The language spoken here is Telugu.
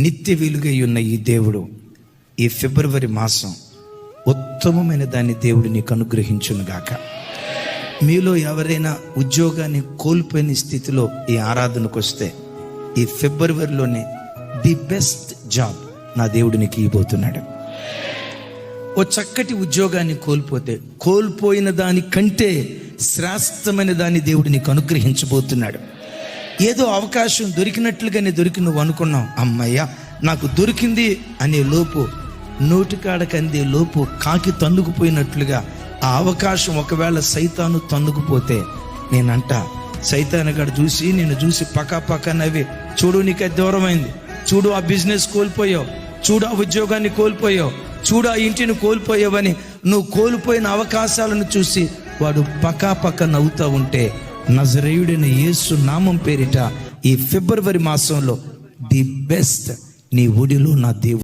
నిత్య వెలుగై ఉన్న ఈ దేవుడు ఈ ఫిబ్రవరి మాసం ఉత్తమమైన దాన్ని దేవుడు నీకు అనుగ్రహించునుగాక. మీలో ఎవరైనా ఉద్యోగాన్ని కోల్పోయిన స్థితిలో ఈ ఆరాధనకు వస్తే ఈ ఫిబ్రవరిలోనే ది బెస్ట్ జాబ్ నా దేవుడు నీకు ఇవ్వబోతున్నాడు. ఓ చక్కటి ఉద్యోగాన్ని కోల్పోయిన దానికంటే శ్రేష్టమైన దాన్ని దేవుడు నీకు అనుగ్రహించబోతున్నాడు. ఏదో అవకాశం దొరికినట్లుగానే దొరికి నువ్వు అనుకున్నావు, అమ్మయ్య నాకు దొరికింది అనే లోపు, నోటికాడకందే లోపు కాకి తన్నుకుపోయినట్లుగా ఆ అవకాశం ఒకవేళ సైతాను తన్నుకుపోతే, నేనంట సైతాను గారు చూసి నిన్ను చూసి పక్క నవ్వి, చూడు నీకు దూరమైంది, చూడు ఆ బిజినెస్ కోల్పోయావు, చూడు ఆ ఉద్యోగాన్ని కోల్పోయావు, చూడు ఆ ఇంటిని కోల్పోయావని నువ్వు కోల్పోయిన అవకాశాలను చూసి వాడు పక్క నవ్వుతూ ఉంటే, నజరేయుడైన యేసు నామం పేరిట ఈ ఫిబ్రవరి మాసంలో ది బెస్ట్ నీ ఒడిలో నా దేవుడు